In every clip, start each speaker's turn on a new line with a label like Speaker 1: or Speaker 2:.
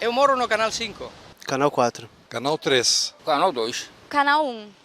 Speaker 1: Eu moro no Canal 5.
Speaker 2: Canal 4.
Speaker 3: Canal 3.
Speaker 4: Canal 2.
Speaker 5: Canal 1.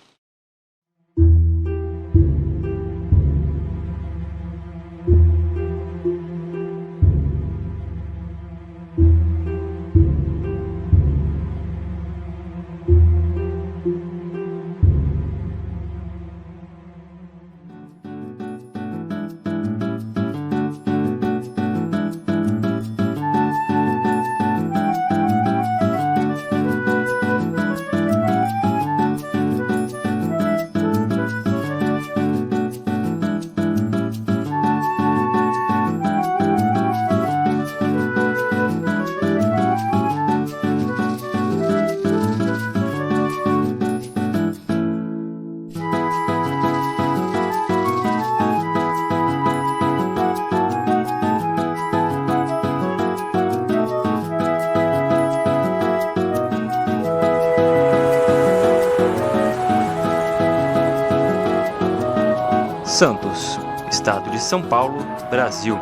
Speaker 6: Santos, estado de São Paulo, Brasil.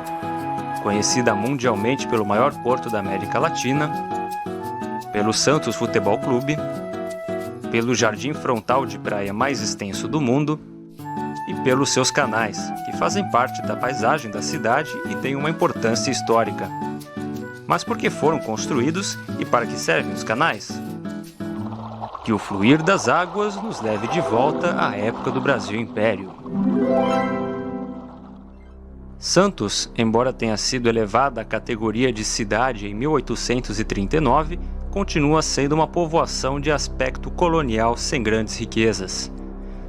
Speaker 6: Conhecida mundialmente pelo maior porto da América Latina, pelo Santos Futebol Clube, pelo jardim frontal de praia mais extenso do mundo e pelos seus canais, que fazem parte da paisagem da cidade e têm uma importância histórica. Mas por que foram construídos e para que servem os canais? Que o fluir das águas nos leve de volta à época do Brasil Império. Santos, embora tenha sido elevada à categoria de cidade em 1839, continua sendo uma povoação de aspecto colonial sem grandes riquezas.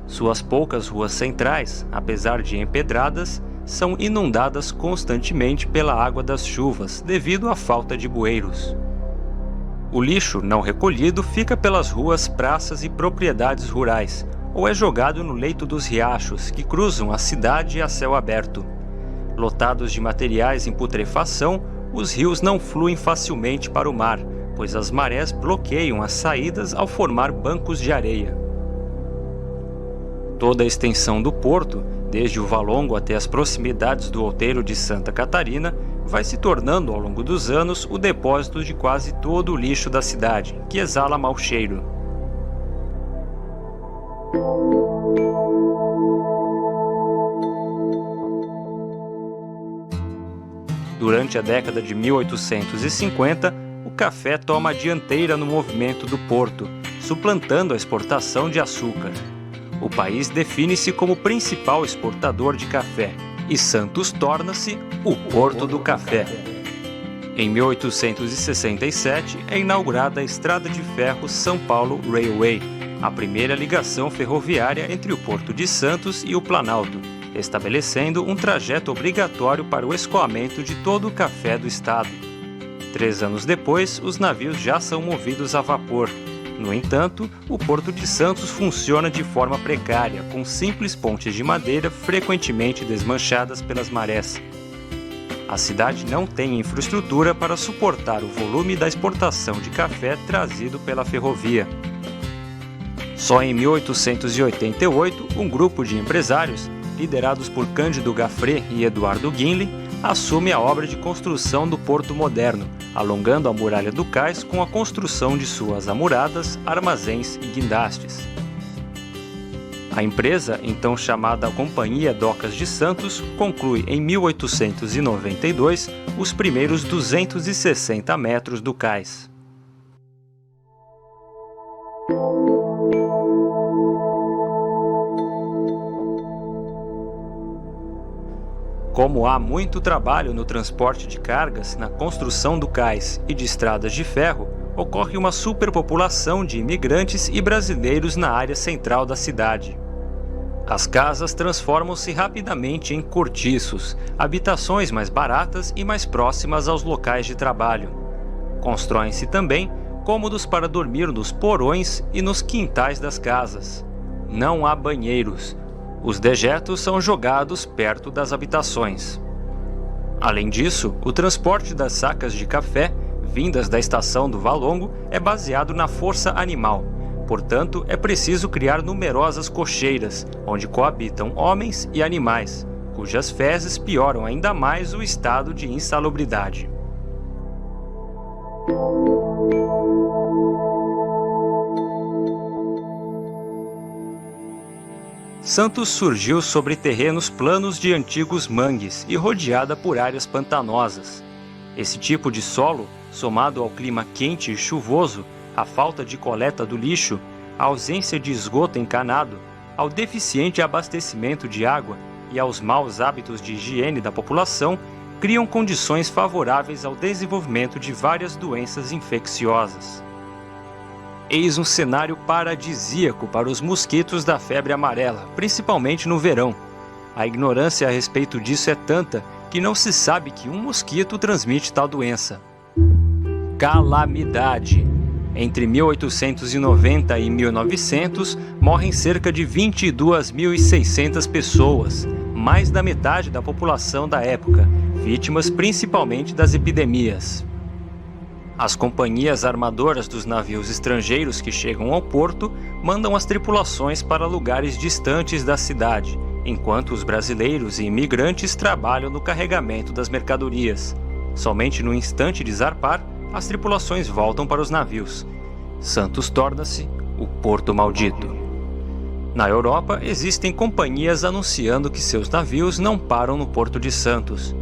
Speaker 6: Suas poucas ruas centrais, apesar de empedradas, são inundadas constantemente pela água das chuvas devido à falta de bueiros. O lixo não recolhido fica pelas ruas, praças e propriedades rurais, ou é jogado no leito dos riachos que cruzam a cidade a céu aberto. Lotados de materiais em putrefação, os rios não fluem facilmente para o mar, pois as marés bloqueiam as saídas ao formar bancos de areia. Toda a extensão do porto, desde o Valongo até as proximidades do outeiro de Santa Catarina, vai se tornando ao longo dos anos o depósito de quase todo o lixo da cidade, que exala mau cheiro. Durante a década de 1850, o café toma a dianteira no movimento do porto, suplantando a exportação de açúcar. O país define-se como principal exportador de café, e Santos torna-se o Porto do Café. Em 1867 é inaugurada a Estrada de Ferro São Paulo Railway, a primeira ligação ferroviária entre o Porto de Santos e o Planalto, estabelecendo um trajeto obrigatório para o escoamento de todo o café do estado. 3 anos depois, os navios já são movidos a vapor. No entanto, o Porto de Santos funciona de forma precária, com simples pontes de madeira frequentemente desmanchadas pelas marés. A cidade não tem infraestrutura para suportar o volume da exportação de café trazido pela ferrovia. Só em 1888, um grupo de empresários, liderados por Cândido Gaffré e Eduardo Guinle, assume a obra de construção do Porto Moderno, alongando a muralha do cais com a construção de suas amuradas, armazéns e guindastes. A empresa, então chamada Companhia Docas de Santos, conclui em 1892 os primeiros 260 metros do cais. Como há muito trabalho no transporte de cargas, na construção do cais e de estradas de ferro, ocorre uma superpopulação de imigrantes e brasileiros na área central da cidade. As casas transformam-se rapidamente em cortiços, habitações mais baratas e mais próximas aos locais de trabalho. Constroem-se também cômodos para dormir nos porões e nos quintais das casas. Não há banheiros. Os dejetos são jogados perto das habitações. Além disso, o transporte das sacas de café, vindas da estação do Valongo, é baseado na força animal. Portanto, é preciso criar numerosas cocheiras, onde coabitam homens e animais, cujas fezes pioram ainda mais o estado de insalubridade. Santos surgiu sobre terrenos planos de antigos mangues e rodeada por áreas pantanosas. Esse tipo de solo, somado ao clima quente e chuvoso, à falta de coleta do lixo, à ausência de esgoto encanado, ao deficiente abastecimento de água e aos maus hábitos de higiene da população, criam condições favoráveis ao desenvolvimento de várias doenças infecciosas. Eis um cenário paradisíaco para os mosquitos da febre amarela, principalmente no verão. A ignorância a respeito disso é tanta que não se sabe que um mosquito transmite tal doença. Calamidade. Entre 1890 e 1900, morrem cerca de 22.600 pessoas, mais da metade da população da época, vítimas principalmente das epidemias. As companhias armadoras dos navios estrangeiros que chegam ao porto mandam as tripulações para lugares distantes da cidade, enquanto os brasileiros e imigrantes trabalham no carregamento das mercadorias. Somente no instante de zarpar, as tripulações voltam para os navios. Santos torna-se o Porto Maldito. Na Europa, existem companhias anunciando que seus navios não param no Porto de Santos.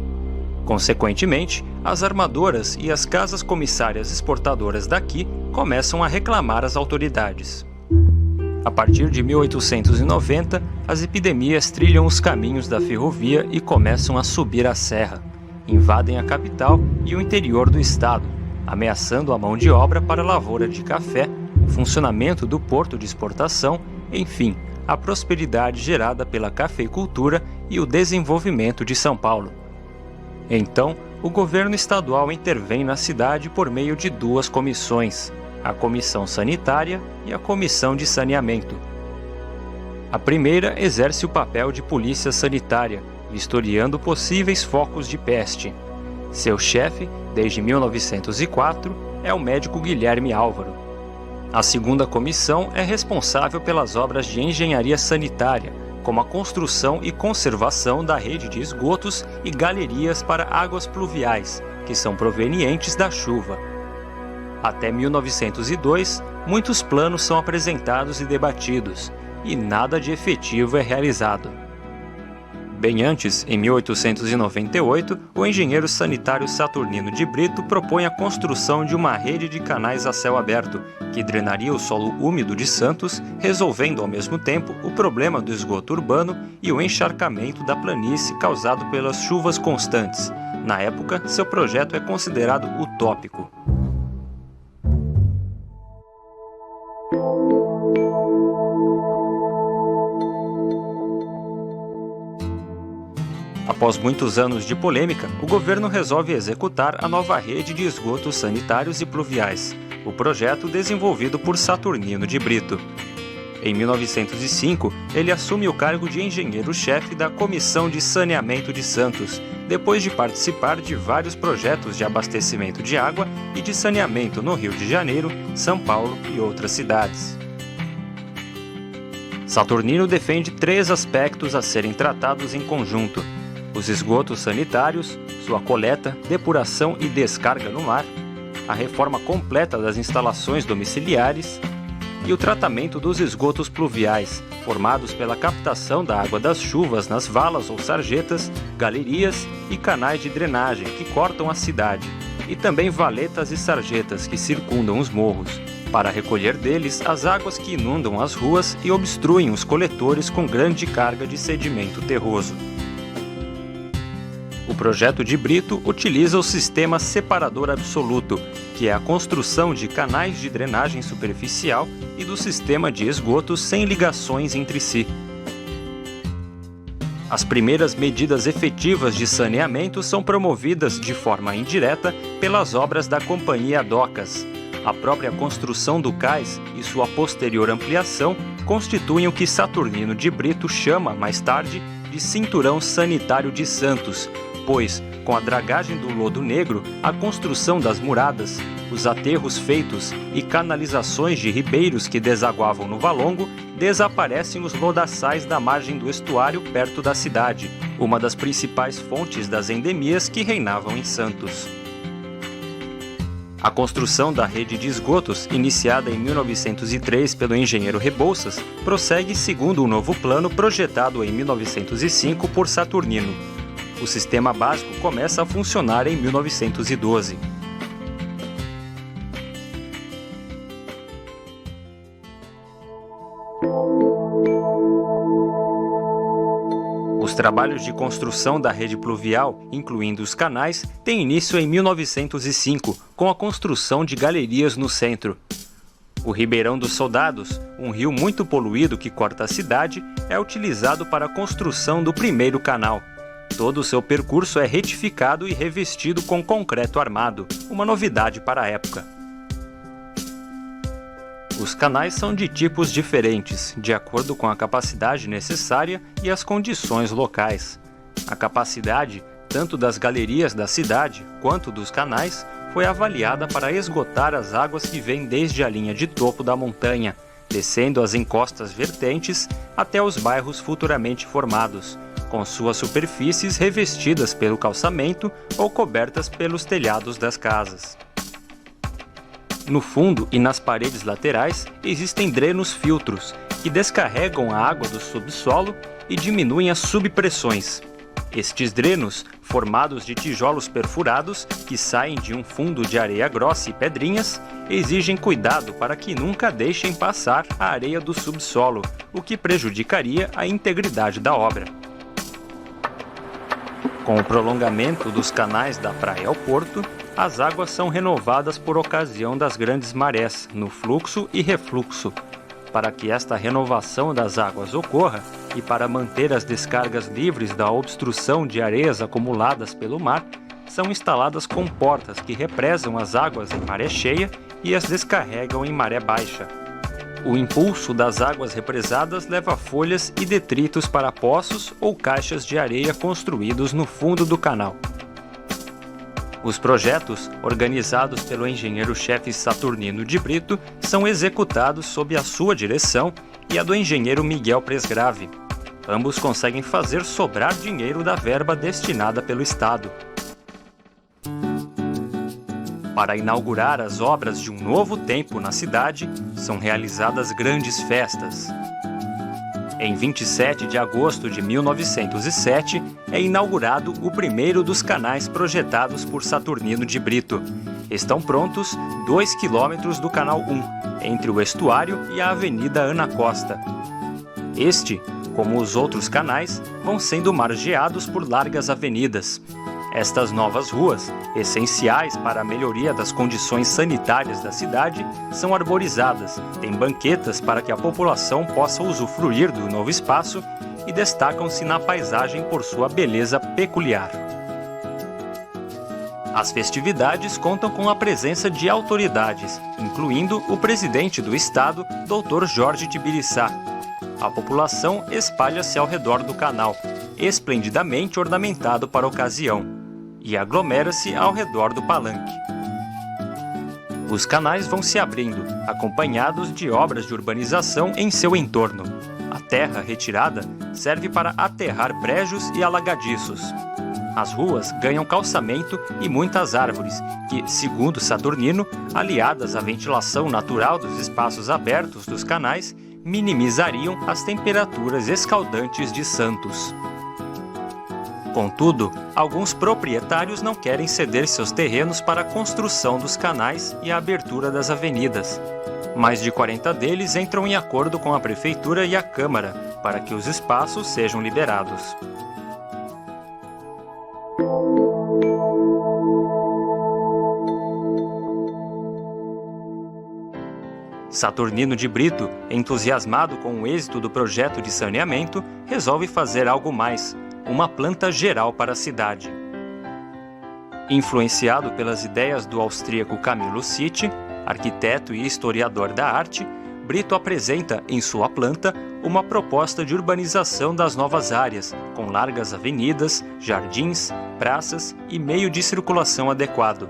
Speaker 6: Consequentemente, as armadoras e as casas comissárias exportadoras daqui começam a reclamar às autoridades. A partir de 1890, as epidemias trilham os caminhos da ferrovia e começam a subir a serra. Invadem a capital e o interior do estado, ameaçando a mão de obra para a lavoura de café, o funcionamento do porto de exportação, enfim, a prosperidade gerada pela cafeicultura e o desenvolvimento de São Paulo. Então, o governo estadual intervém na cidade por meio de duas comissões, a Comissão Sanitária e a Comissão de Saneamento. A primeira exerce o papel de polícia sanitária, vistoriando possíveis focos de peste. Seu chefe, desde 1904, é o médico Guilherme Álvaro. A segunda comissão é responsável pelas obras de engenharia sanitária, como a construção e conservação da rede de esgotos e galerias para águas pluviais, que são provenientes da chuva. Até 1902, muitos planos são apresentados e debatidos, e nada de efetivo é realizado. Bem antes, em 1898, o engenheiro sanitário Saturnino de Brito propõe a construção de uma rede de canais a céu aberto, que drenaria o solo úmido de Santos, resolvendo ao mesmo tempo o problema do esgoto urbano e o encharcamento da planície causado pelas chuvas constantes. Na época, seu projeto é considerado utópico. Após muitos anos de polêmica, o governo resolve executar a nova rede de esgotos sanitários e pluviais, o projeto desenvolvido por Saturnino de Brito. Em 1905, ele assume o cargo de engenheiro-chefe da Comissão de Saneamento de Santos, depois de participar de vários projetos de abastecimento de água e de saneamento no Rio de Janeiro, São Paulo e outras cidades. Saturnino defende 3 aspectos a serem tratados em conjunto: os esgotos sanitários, sua coleta, depuração e descarga no mar, a reforma completa das instalações domiciliares e o tratamento dos esgotos pluviais, formados pela captação da água das chuvas nas valas ou sarjetas, galerias e canais de drenagem que cortam a cidade, e também valetas e sarjetas que circundam os morros, para recolher deles as águas que inundam as ruas e obstruem os coletores com grande carga de sedimento terroso. O projeto de Brito utiliza o sistema separador absoluto, que é a construção de canais de drenagem superficial e do sistema de esgotos sem ligações entre si. As primeiras medidas efetivas de saneamento são promovidas de forma indireta pelas obras da Companhia Docas. A própria construção do cais e sua posterior ampliação constituem o que Saturnino de Brito chama, mais tarde, de Cinturão Sanitário de Santos, pois, com a dragagem do lodo negro, a construção das muradas, os aterros feitos e canalizações de ribeiros que desaguavam no Valongo, desaparecem os lodaçais da margem do estuário perto da cidade, uma das principais fontes das endemias que reinavam em Santos. A construção da rede de esgotos, iniciada em 1903 pelo engenheiro Rebouças, prossegue segundo um novo plano projetado em 1905 por Saturnino. O sistema básico começa a funcionar em 1912. Os trabalhos de construção da rede pluvial, incluindo os canais, têm início em 1905, com a construção de galerias no centro. O Ribeirão dos Soldados, um rio muito poluído que corta a cidade, é utilizado para a construção do primeiro canal. Todo o seu percurso é retificado e revestido com concreto armado, uma novidade para a época. Os canais são de tipos diferentes, de acordo com a capacidade necessária e as condições locais. A capacidade, tanto das galerias da cidade quanto dos canais, foi avaliada para esgotar as águas que vêm desde a linha de topo da montanha, descendo as encostas vertentes até os bairros futuramente formados, com suas superfícies revestidas pelo calçamento ou cobertas pelos telhados das casas. No fundo e nas paredes laterais existem drenos-filtros, que descarregam a água do subsolo e diminuem as subpressões. Estes drenos, formados de tijolos perfurados que saem de um fundo de areia grossa e pedrinhas, exigem cuidado para que nunca deixem passar a areia do subsolo, o que prejudicaria a integridade da obra. Com o prolongamento dos canais da praia ao porto, as águas são renovadas por ocasião das grandes marés, no fluxo e refluxo. Para que esta renovação das águas ocorra e para manter as descargas livres da obstrução de areias acumuladas pelo mar, são instaladas comportas que represam as águas em maré cheia e as descarregam em maré baixa. O impulso das águas represadas leva folhas e detritos para poços ou caixas de areia construídos no fundo do canal. Os projetos, organizados pelo engenheiro-chefe Saturnino de Brito, são executados sob a sua direção e a do engenheiro Miguel Presgrave. Ambos conseguem fazer sobrar dinheiro da verba destinada pelo Estado. Para inaugurar as obras de um novo tempo na cidade, são realizadas grandes festas. Em 27 de agosto de 1907, é inaugurado o primeiro dos canais projetados por Saturnino de Brito. Estão prontos 2 quilômetros do Canal 1, entre o estuário e a Avenida Ana Costa. Este, como os outros canais, vão sendo margeados por largas avenidas. Estas novas ruas, essenciais para a melhoria das condições sanitárias da cidade, são arborizadas, têm banquetas para que a população possa usufruir do novo espaço e destacam-se na paisagem por sua beleza peculiar. As festividades contam com a presença de autoridades, incluindo o presidente do estado, Dr. Jorge Tibiriçá. A população espalha-se ao redor do canal, esplendidamente ornamentado para a ocasião, e aglomera-se ao redor do palanque. Os canais vão se abrindo, acompanhados de obras de urbanização em seu entorno. A terra retirada serve para aterrar brejos e alagadiços. As ruas ganham calçamento e muitas árvores, que, segundo Saturnino, aliadas à ventilação natural dos espaços abertos dos canais, minimizariam as temperaturas escaldantes de Santos. Contudo, alguns proprietários não querem ceder seus terrenos para a construção dos canais e a abertura das avenidas. Mais de 40 deles entram em acordo com a Prefeitura e a Câmara para que os espaços sejam liberados. Saturnino de Brito, entusiasmado com o êxito do projeto de saneamento, resolve fazer algo mais: uma planta geral para a cidade. Influenciado pelas ideias do austríaco Camillo Sitte, arquiteto e historiador da arte, Brito apresenta, em sua planta, uma proposta de urbanização das novas áreas, com largas avenidas, jardins, praças e meio de circulação adequado,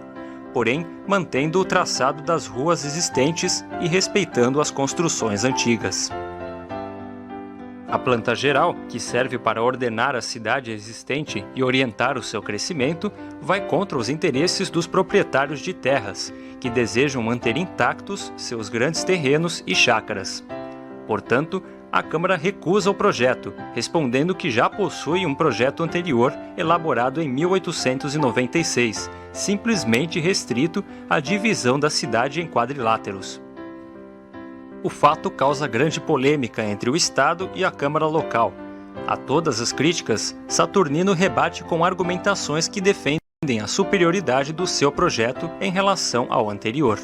Speaker 6: porém mantendo o traçado das ruas existentes e respeitando as construções antigas. A planta geral, que serve para ordenar a cidade existente e orientar o seu crescimento, vai contra os interesses dos proprietários de terras, que desejam manter intactos seus grandes terrenos e chácaras. Portanto, a Câmara recusa o projeto, respondendo que já possui um projeto anterior elaborado em 1896, simplesmente restrito à divisão da cidade em quadriláteros. O fato causa grande polêmica entre o Estado e a Câmara local. A todas as críticas, Saturnino rebate com argumentações que defendem a superioridade do seu projeto em relação ao anterior.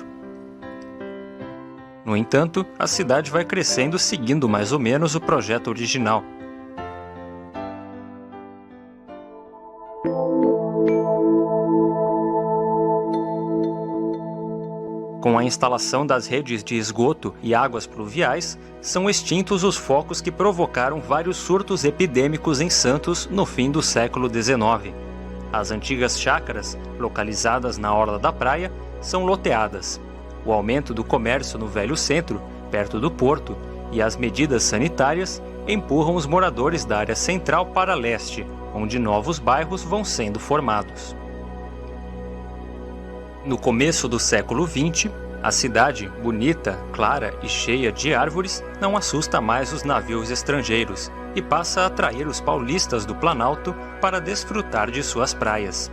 Speaker 6: No entanto, a cidade vai crescendo seguindo mais ou menos o projeto original. Com a instalação das redes de esgoto e águas pluviais, são extintos os focos que provocaram vários surtos epidêmicos em Santos no fim do século XIX. As antigas chácaras, localizadas na orla da praia, são loteadas. O aumento do comércio no velho centro, perto do porto, e as medidas sanitárias empurram os moradores da área central para leste, onde novos bairros vão sendo formados. No começo do século XX, a cidade, bonita, clara e cheia de árvores, não assusta mais os navios estrangeiros e passa a atrair os paulistas do Planalto para desfrutar de suas praias.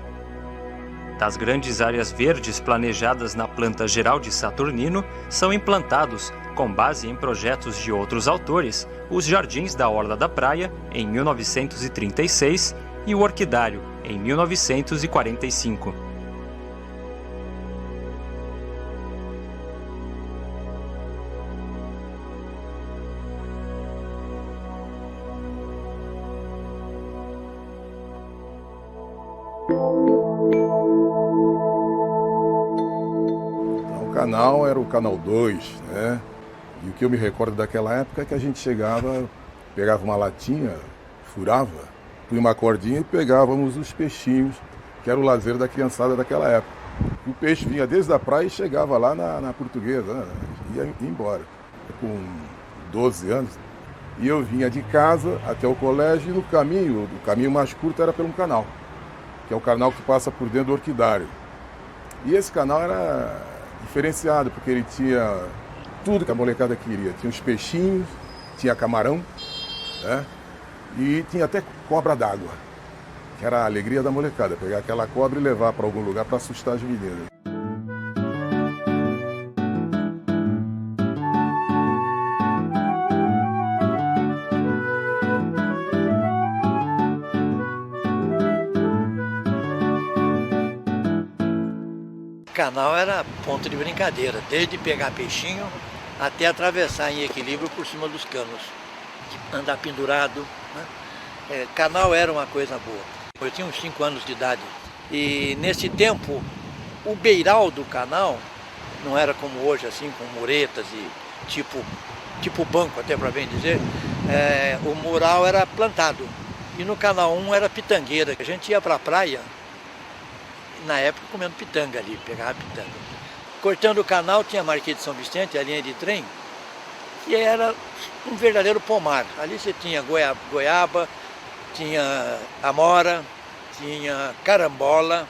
Speaker 6: Das grandes áreas verdes planejadas na planta geral de Saturnino, são implantados, com base em projetos de outros autores, os Jardins da Orla da Praia, em 1936, e o Orquidário, em 1945.
Speaker 1: O canal era o canal 2, né? E o que eu me recordo daquela época é que a gente chegava, pegava uma latinha, furava, punha uma cordinha e pegávamos os peixinhos, que era o lazer da criançada daquela época. O peixe vinha desde a praia e chegava lá na Portuguesa, né? Ia embora. Com 12 anos, e eu vinha de casa até o colégio e no caminho, o caminho mais curto era pelo canal, que é o canal que passa por dentro do Orquidário. E esse canal era diferenciado, porque ele tinha tudo que a molecada queria. Tinha os peixinhos, tinha camarão, né? E tinha até cobra d'água, que era a alegria da molecada, pegar aquela cobra e levar para algum lugar para assustar as meninas.
Speaker 2: O canal era ponto de brincadeira, desde pegar peixinho até atravessar em equilíbrio por cima dos canos, andar pendurado, né? Canal era uma coisa boa. Eu tinha uns 5 anos de idade e nesse tempo o beiral do canal não era como hoje, assim, com muretas e tipo banco, até para bem dizer. O mural era plantado e no canal 1 era pitangueira. A gente ia para a praia, na época comendo pitanga ali, pegava pitanga. Cortando o canal tinha a Marquês de São Vicente, a linha de trem, que era um verdadeiro pomar. Ali você tinha goiaba, tinha amora, tinha carambola,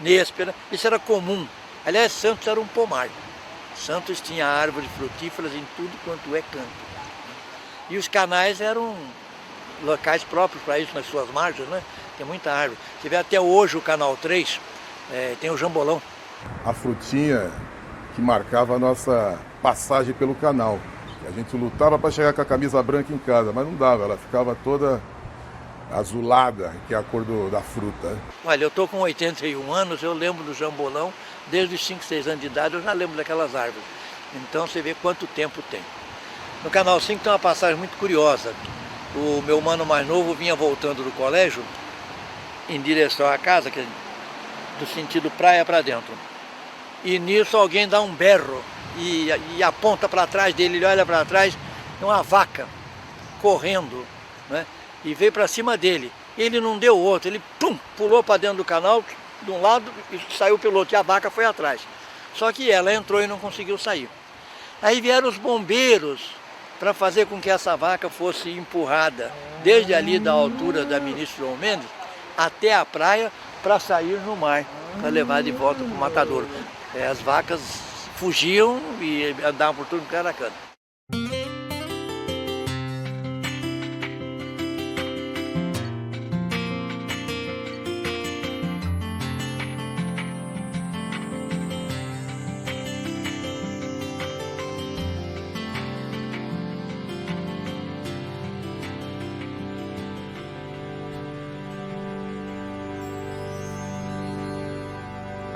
Speaker 2: nêspera, isso era comum. Aliás, Santos era um pomar. Santos tinha árvores frutíferas em tudo quanto é canto. E os canais eram locais próprios para isso, nas suas margens, né? Tem muita árvore. Você vê até hoje o Canal 3, tem o jambolão.
Speaker 1: A frutinha que marcava a nossa passagem pelo canal. A gente lutava para chegar com a camisa branca em casa, mas não dava, ela ficava toda azulada, que é a cor da fruta.
Speaker 2: Olha, eu estou com 81 anos, eu lembro do jambolão, desde os 5, 6 anos de idade eu já lembro daquelas árvores. Então você vê quanto tempo tem. No Canal 5 tem uma passagem muito curiosa. O meu mano mais novo vinha voltando do colégio em direção à casa, que é do sentido praia para dentro. E nisso alguém dá um berro e aponta para trás dele, ele olha para trás, tem uma vaca correndo, né? E veio para cima dele. Ele não deu outro, ele pulou para dentro do canal, de um lado, e saiu pelo outro, e a vaca foi atrás. Só que ela entrou e não conseguiu sair. Aí vieram os bombeiros para fazer com que essa vaca fosse empurrada desde ali da altura da Ministro João Mendes até a praia para sair no mar, para levar de volta para o matadouro. As vacas fugiam e andavam por tudo que era canto.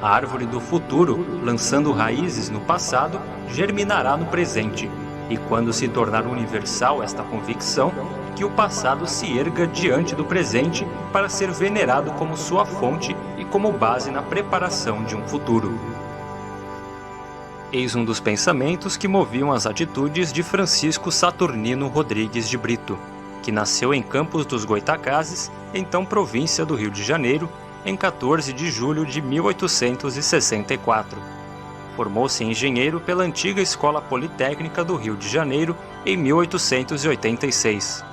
Speaker 6: A árvore do futuro, lançando raízes no passado, germinará no presente. E quando se tornar universal esta convicção, que o passado se erga diante do presente para ser venerado como sua fonte e como base na preparação de um futuro. Eis um dos pensamentos que moviam as atitudes de Francisco Saturnino Rodrigues de Brito, que nasceu em Campos dos Goitacazes, então província do Rio de Janeiro, em 14 de julho de 1864. Formou-se engenheiro pela antiga Escola Politécnica do Rio de Janeiro em 1886.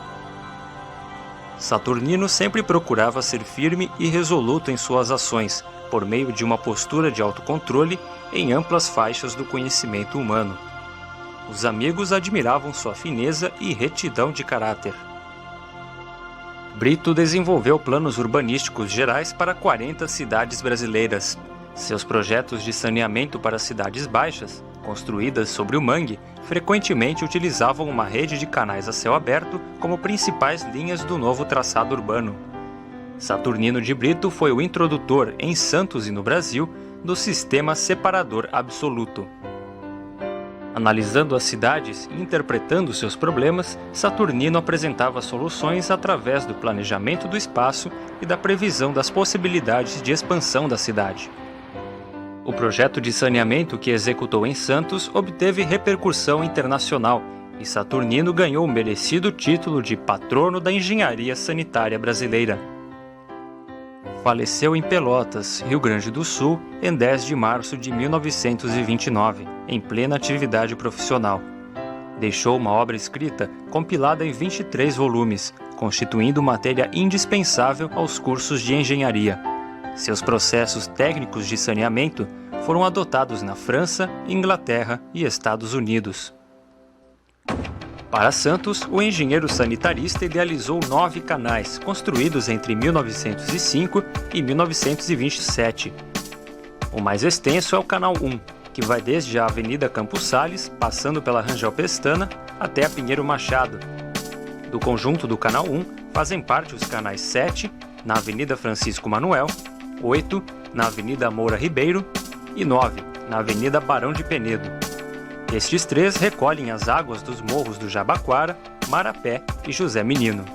Speaker 6: Saturnino sempre procurava ser firme e resoluto em suas ações, por meio de uma postura de autocontrole em amplas faixas do conhecimento humano. Os amigos admiravam sua fineza e retidão de caráter. Brito desenvolveu planos urbanísticos gerais para 40 cidades brasileiras. Seus projetos de saneamento para cidades baixas, construídas sobre o mangue, frequentemente utilizavam uma rede de canais a céu aberto como principais linhas do novo traçado urbano. Saturnino de Brito foi o introdutor, em Santos e no Brasil, do sistema separador absoluto. Analisando as cidades e interpretando seus problemas, Saturnino apresentava soluções através do planejamento do espaço e da previsão das possibilidades de expansão da cidade. O projeto de saneamento que executou em Santos obteve repercussão internacional e Saturnino ganhou o merecido título de patrono da engenharia sanitária brasileira. Faleceu em Pelotas, Rio Grande do Sul, em 10 de março de 1929, em plena atividade profissional. Deixou uma obra escrita compilada em 23 volumes, constituindo matéria indispensável aos cursos de engenharia. Seus processos técnicos de saneamento foram adotados na França, Inglaterra e Estados Unidos. Para Santos, o engenheiro sanitarista idealizou 9 canais, construídos entre 1905 e 1927. O mais extenso é o Canal 1, que vai desde a Avenida Campos Sales, passando pela Rangel Pestana, até a Pinheiro Machado. Do conjunto do Canal 1, fazem parte os canais 7, na Avenida Francisco Manuel, 8, na Avenida Moura Ribeiro e 9, na Avenida Barão de Penedo. Estes 3 recolhem as águas dos morros do Jabaquara, Marapé e José Menino.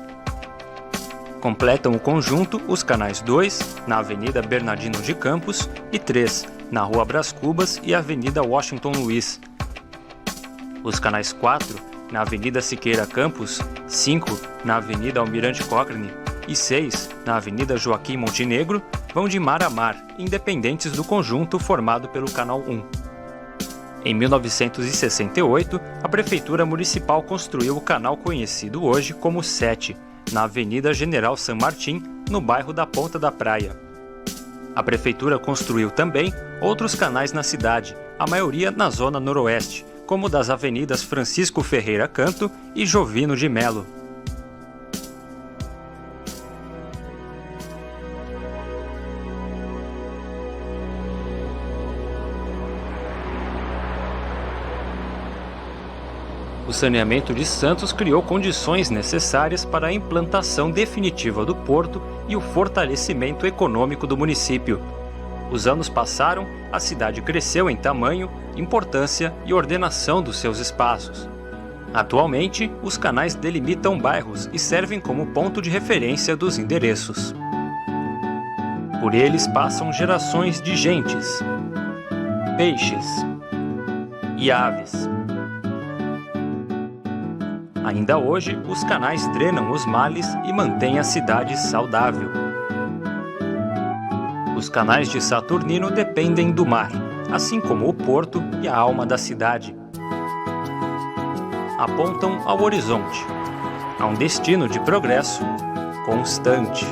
Speaker 6: Completam o conjunto os canais 2, na Avenida Bernardino de Campos, e 3, na Rua Brás Cubas e Avenida Washington Luiz. Os canais 4, na Avenida Siqueira Campos, 5, na Avenida Almirante Cochrane e 6, na Avenida Joaquim Montenegro, vão de mar a mar, independentes do conjunto formado pelo Canal 1. Em 1968, a Prefeitura Municipal construiu o canal conhecido hoje como 7, na Avenida General San Martín, no bairro da Ponta da Praia. A Prefeitura construiu também outros canais na cidade, a maioria na zona noroeste, como das avenidas Francisco Ferreira Canto e Jovino de Melo. O saneamento de Santos criou condições necessárias para a implantação definitiva do porto e o fortalecimento econômico do município. Os anos passaram, a cidade cresceu em tamanho, importância e ordenação dos seus espaços. Atualmente, os canais delimitam bairros e servem como ponto de referência dos endereços. Por eles passam gerações de gentes, peixes e aves. Ainda hoje, os canais drenam os males e mantêm a cidade saudável. Os canais de Saturnino dependem do mar, assim como o porto e a alma da cidade. apontam ao horizonte, a um destino de progresso constante.